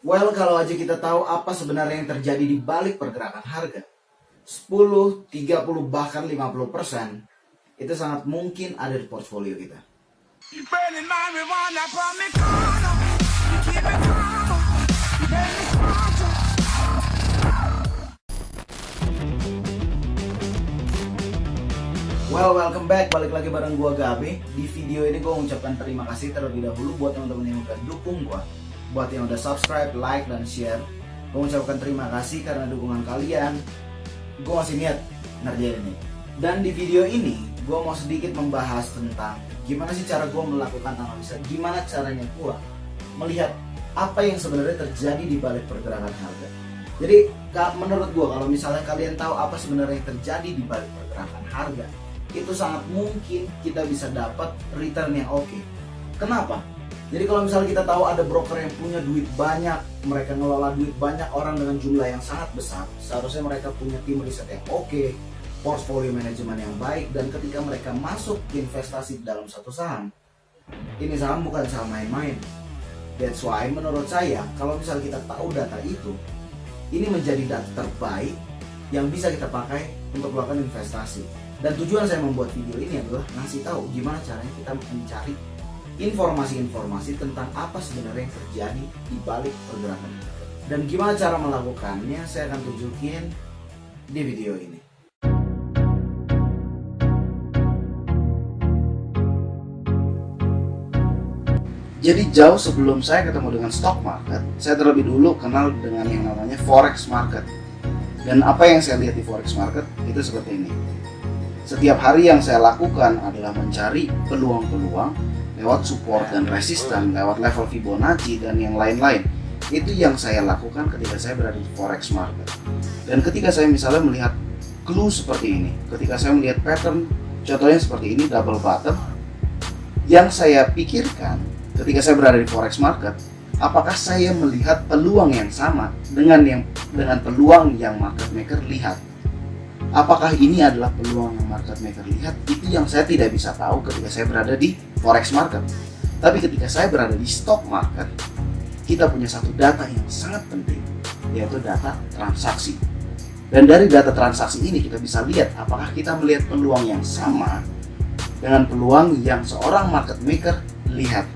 Well, kalau aja kita tahu apa sebenarnya yang terjadi di balik pergerakan harga, 10, 30, bahkan 50%, itu sangat mungkin ada di portfolio kita. Well, welcome back. Balik lagi bareng gua Gabe. Di video ini gua mengucapkan terima kasih terlebih dahulu buat teman-teman yang udah dukung gua, buat yang udah subscribe, like, dan share. Gua mengucapkan terima kasih karena dukungan kalian. Gua masih niat ngerjain ini. Dan di video ini gua mau sedikit membahas tentang gimana sih cara gua melakukan analisa, gimana caranya gua melihat apa yang sebenarnya terjadi di balik pergerakan harga. Jadi menurut gua, kalau misalnya kalian tahu apa sebenarnya yang terjadi di balik pergerakan harga, itu sangat mungkin kita bisa dapat return yang oke. Kenapa? Jadi kalau misalnya kita tahu ada broker yang punya duit banyak, mereka ngelola duit banyak orang dengan jumlah yang sangat besar, seharusnya mereka punya tim riset yang oke, portfolio manajemen yang baik, dan ketika mereka masuk investasi dalam satu saham, ini saham bukan saham main-main. That's why menurut saya, kalau misalnya kita tahu data itu, ini menjadi data terbaik yang bisa kita pakai untuk melakukan investasi. Dan tujuan saya membuat video ini adalah ngasih tahu gimana caranya kita mencari informasi-informasi tentang apa sebenarnya yang terjadi di balik pergerakan. Dan gimana cara melakukannya, saya akan tunjukin di video ini. Jadi jauh sebelum saya ketemu dengan stock market, saya terlebih dulu kenal dengan yang namanya forex market. Dan apa yang saya lihat di forex market itu seperti ini. Setiap hari yang saya lakukan adalah mencari peluang-peluang lewat support dan resisten, lewat level Fibonacci dan yang lain-lain. Itu yang saya lakukan ketika saya berada di forex market. Dan ketika saya misalnya melihat clue seperti ini, ketika saya melihat pattern, contohnya seperti ini, double bottom, yang saya pikirkan ketika saya berada di forex market, apakah saya melihat peluang yang sama dengan peluang yang market maker lihat? Apakah ini adalah peluang yang market maker lihat? Itu yang saya tidak bisa tahu ketika saya berada di forex market. Tapi ketika saya berada di stock market, kita punya satu data yang sangat penting, yaitu data transaksi. Dan dari data transaksi ini kita bisa lihat apakah kita melihat peluang yang sama dengan peluang yang seorang market maker lihat.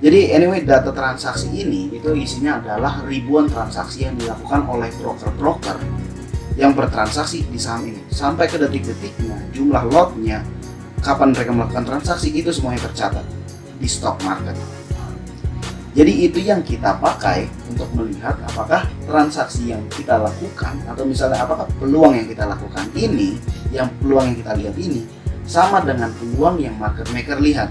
Jadi anyway, data transaksi ini itu isinya adalah ribuan transaksi yang dilakukan oleh broker-broker yang bertransaksi di saham ini, sampai ke detik-detiknya, jumlah lotnya, kapan mereka melakukan transaksi, itu semuanya tercatat di stock market. Jadi itu yang kita pakai untuk melihat apakah transaksi yang kita lakukan, atau misalnya apakah peluang yang kita lakukan ini, yang peluang yang kita lihat ini sama dengan peluang yang market maker lihat.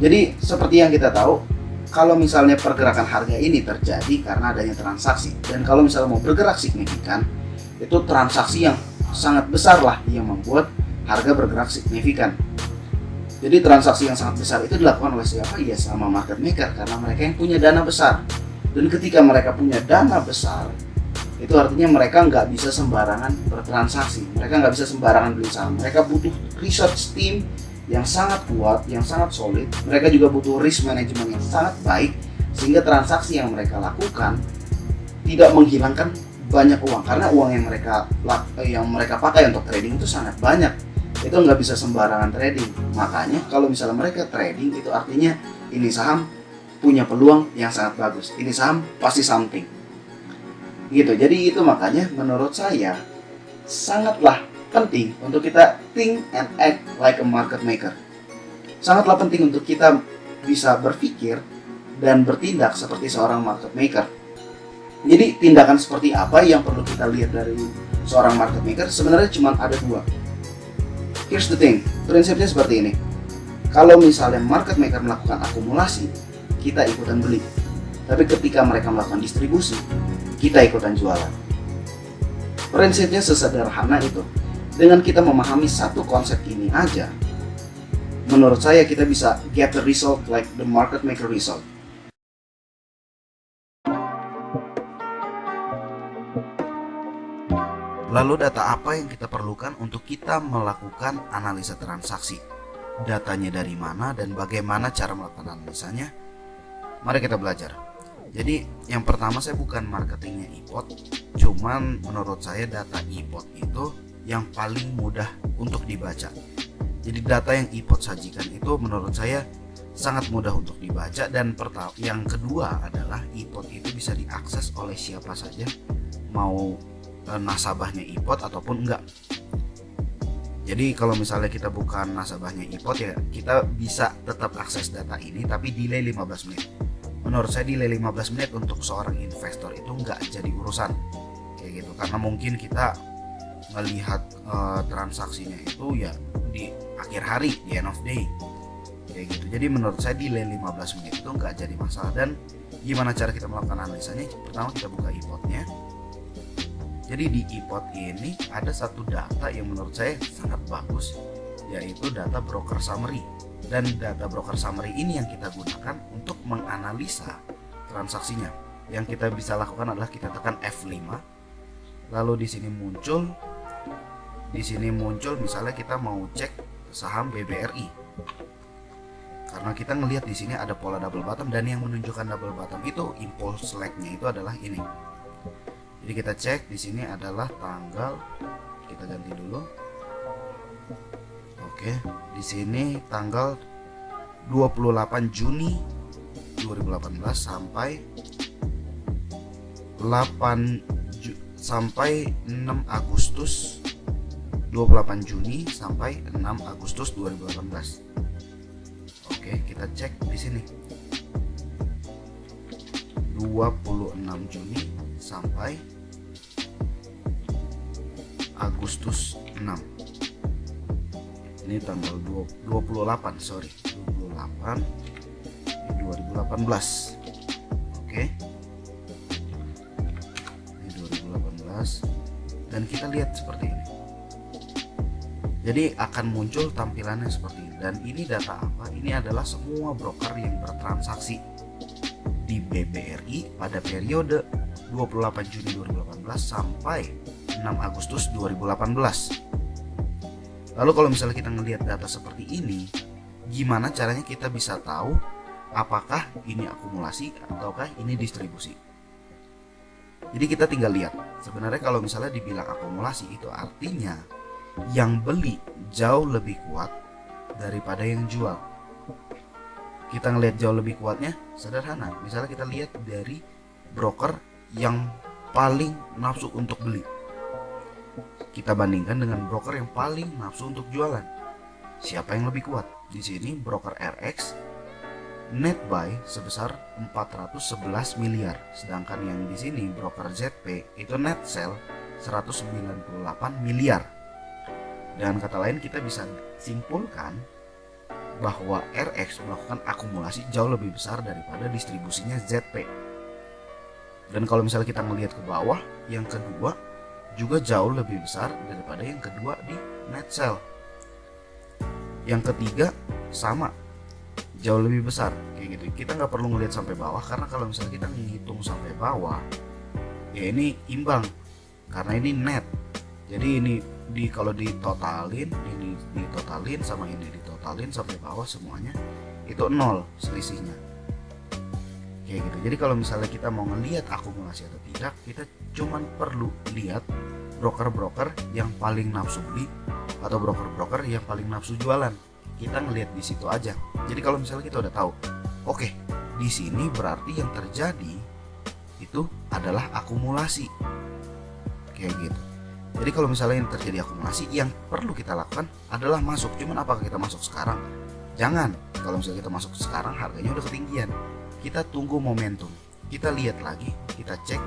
Jadi seperti yang kita tahu, kalau misalnya pergerakan harga ini terjadi karena adanya transaksi, dan kalau misalnya mau bergerak signifikan, itu transaksi yang sangat besar lah yang membuat harga bergerak signifikan. Jadi transaksi yang sangat besar itu dilakukan oleh siapa? Ya sama market maker, karena mereka yang punya dana besar. Dan ketika mereka punya dana besar, itu artinya mereka nggak bisa sembarangan bertransaksi, mereka nggak bisa sembarangan beli saham. Mereka butuh research team yang sangat kuat, yang sangat solid. Mereka juga butuh risk management yang sangat baik, sehingga transaksi yang mereka lakukan tidak menghilangkan banyak uang, karena uang yang mereka pakai untuk trading itu sangat banyak. Itu nggak bisa sembarangan trading. Makanya kalau misalnya mereka trading, itu artinya ini saham punya peluang yang sangat bagus, ini saham pasti something gitu. Jadi itu makanya menurut saya sangatlah penting untuk kita think and act like a market maker. Sangatlah penting untuk kita bisa berpikir dan bertindak seperti seorang market maker. Jadi tindakan seperti apa yang perlu kita lihat dari seorang market maker? Sebenarnya cuma ada dua. Here's the thing, prinsipnya seperti ini. Kalau misalnya market maker melakukan akumulasi, kita ikutan beli. Tapi ketika mereka melakukan distribusi, kita ikutan jualan. Prinsipnya sesederhana itu. Dengan kita memahami satu konsep ini aja, menurut saya kita bisa get the result like the market maker result. Lalu data apa yang kita perlukan untuk kita melakukan analisa transaksi? Datanya dari mana dan bagaimana cara melakukan analisanya? Mari kita belajar. Jadi yang pertama, saya bukan marketingnya iPod, cuman menurut saya data iPod itu yang paling mudah untuk dibaca. Jadi data yang iPod sajikan itu menurut saya sangat mudah untuk dibaca, dan yang kedua adalah iPod itu bisa diakses oleh siapa saja, mau nasabahnya iPod ataupun enggak. Jadi kalau misalnya kita bukan nasabahnya iPod, ya kita bisa tetap akses data ini, tapi delay 15 menit. Menurut saya delay 15 menit untuk seorang investor itu enggak jadi urusan kayak gitu, karena mungkin kita melihat transaksinya itu ya di akhir hari, di end of day kayak gitu. Jadi menurut saya delay 15 menit itu enggak jadi masalah. Dan gimana cara kita melakukan analisanya? Pertama, kita buka iPod-nya. Jadi di iPod ini ada satu data yang menurut saya sangat bagus, yaitu data broker summary. Dan data broker summary ini yang kita gunakan untuk menganalisa transaksinya. Yang kita bisa lakukan adalah kita tekan F5, lalu di sini muncul misalnya kita mau cek saham BBRI. Karena kita ngelihat di sini ada pola double bottom, dan yang menunjukkan double bottom itu impulse leg-nya itu adalah ini. Jadi kita cek di sini adalah tanggal, kita ganti dulu. Oke, di sini tanggal 28 Juni 2018 sampai 6 Agustus 28 Juni sampai 6 Agustus 2018. Oke, kita cek di sini 26 Juni sampai Agustus 6. Ini tanggal 28 ini 2018. Oke, ini 2018, dan kita lihat seperti ini. Jadi akan muncul tampilannya seperti ini. Dan ini data apa? Ini adalah semua broker yang bertransaksi di BBRI pada periode 28 Juni 2018 sampai 6 Agustus 2018. Lalu kalau misalnya kita ngelihat data seperti ini, gimana caranya kita bisa tahu apakah ini akumulasi ataukah ini distribusi? Jadi kita tinggal lihat. Sebenarnya kalau misalnya dibilang akumulasi, itu artinya yang beli jauh lebih kuat daripada yang jual. Kita ngelihat jauh lebih kuatnya sederhana. Misalnya kita lihat dari broker yang paling nafsu untuk beli, kita bandingkan dengan broker yang paling nafsu untuk jualan. Siapa yang lebih kuat? Di sini broker RX net buy sebesar 411 miliar, sedangkan yang di sini broker ZP itu net sell 198 miliar. Dengan kata lain, kita bisa simpulkan bahwa RX melakukan akumulasi jauh lebih besar daripada distribusinya ZP. Dan kalau misalnya kita melihat ke bawah, yang kedua juga jauh lebih besar daripada yang kedua di net sell. Yang ketiga sama, jauh lebih besar kayak gitu. Kita nggak perlu ngelihat sampai bawah, karena kalau misalnya kita menghitung sampai bawah, ya ini imbang karena ini net. Jadi ini kalau ditotalin, ini ditotalin sama ini ditotalin sampai bawah semuanya itu 0 selisihnya kayak gitu. Jadi kalau misalnya kita mau ngelihat akumulasi atau tidak, kita cuman perlu lihat broker-broker yang paling nafsu beli atau broker-broker yang paling nafsu jualan. Kita ngelihat di situ aja. Jadi kalau misalnya kita udah tahu, oke, di sini berarti yang terjadi itu adalah akumulasi kayak gitu. Jadi kalau misalnya yang terjadi akumulasi, yang perlu kita lakukan adalah masuk. Cuman apakah kita masuk sekarang? Jangan. Kalau misalnya kita masuk sekarang, harganya udah ketinggian. Kita tunggu momentum. Kita lihat lagi, kita cek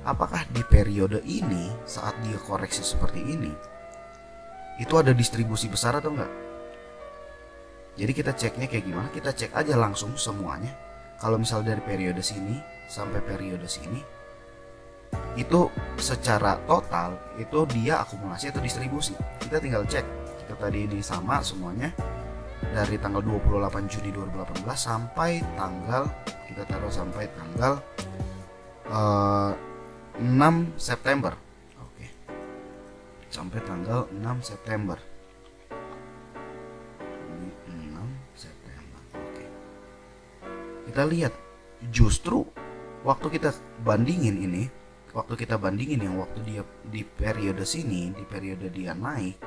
apakah di periode ini saat dia koreksi seperti ini itu ada distribusi besar atau enggak. Jadi kita ceknya kayak gimana? Kita cek aja langsung semuanya. Kalau misal dari periode sini sampai periode sini, itu secara total itu dia akumulasi atau distribusi. Kita tinggal cek. Kita tadi ini sama semuanya dari tanggal 28 Juni 2018 sampai tanggal, kita taruh sampai tanggal 6 September. Oke. Sampai tanggal 6 September. Ini 6 September. Oke. Kita lihat justru waktu kita bandingin yang waktu dia di periode sini, di periode dia naik,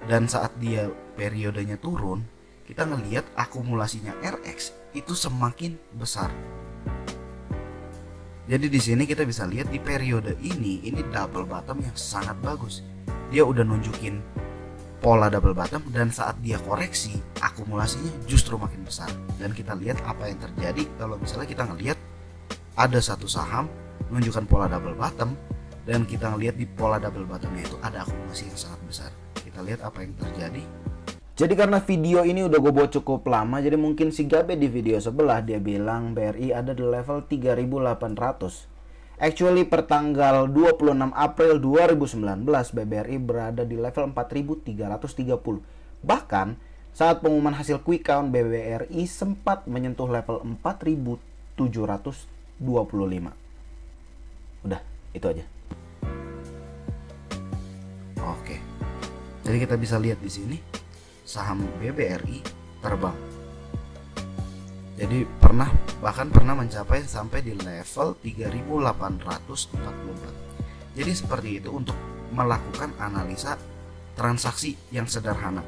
dan saat dia periodenya turun, kita ngelihat akumulasinya RX itu semakin besar. Jadi di sini kita bisa lihat di periode ini double bottom yang sangat bagus. Dia udah nunjukin pola double bottom, dan saat dia koreksi akumulasinya justru makin besar. Dan kita lihat apa yang terjadi kalau misalnya kita ngelihat ada satu saham menunjukkan pola double bottom, dan kita ngelihat di pola double bottomnya itu ada akumulasi yang sangat besar. Kita lihat apa yang terjadi. Jadi karena video ini udah gue buat cukup lama, jadi mungkin si Gabe di video sebelah dia bilang BRI ada di level 3.800. Actually per tanggal 26 April 2019 BBRI berada di level 4.330. Bahkan saat pengumuman hasil quick count BBRI sempat menyentuh level 4.725. Udah, itu aja. Oke. Jadi kita bisa lihat di sini saham BBRI terbang. Jadi bahkan pernah mencapai sampai di level 3.844. Jadi seperti itu untuk melakukan analisa transaksi yang sederhana.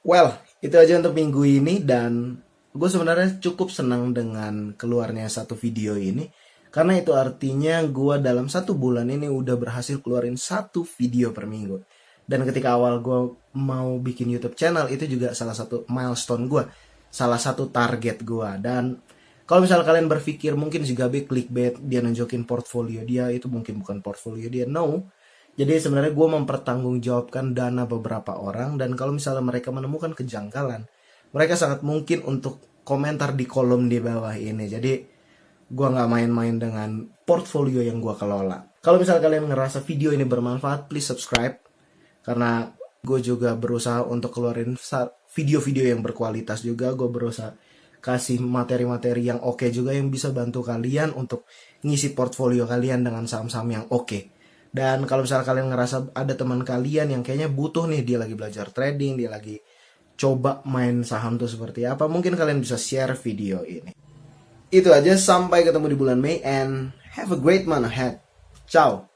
Well, itu aja untuk minggu ini, dan gue sebenarnya cukup senang dengan keluarnya satu video ini, karena itu artinya gue dalam 1 bulan ini udah berhasil keluarin 1 video per minggu. Dan ketika awal gue mau bikin YouTube channel, itu juga salah satu milestone gue, salah satu target gue. Dan kalau misalnya kalian berpikir mungkin si Gabe clickbait, dia nunjukin portfolio dia, itu mungkin bukan portfolio dia, no. Jadi sebenarnya gue mempertanggungjawabkan dana beberapa orang, dan kalau misalnya mereka menemukan kejanggalan, mereka sangat mungkin untuk komentar di kolom di bawah ini. Jadi gue nggak main-main dengan portfolio yang gue kelola. Kalau misalnya kalian ngerasa video ini bermanfaat, please subscribe. Karena gue juga berusaha untuk keluarin video-video yang berkualitas juga. Gue berusaha kasih materi-materi yang oke juga, yang bisa bantu kalian untuk ngisi portfolio kalian dengan saham-saham yang oke. Dan kalau misalnya kalian ngerasa ada teman kalian yang kayaknya butuh nih, dia lagi belajar trading, dia lagi coba main saham tuh seperti apa, mungkin kalian bisa share video ini. Itu aja, sampai ketemu di bulan Mei, and have a great month ahead. Ciao.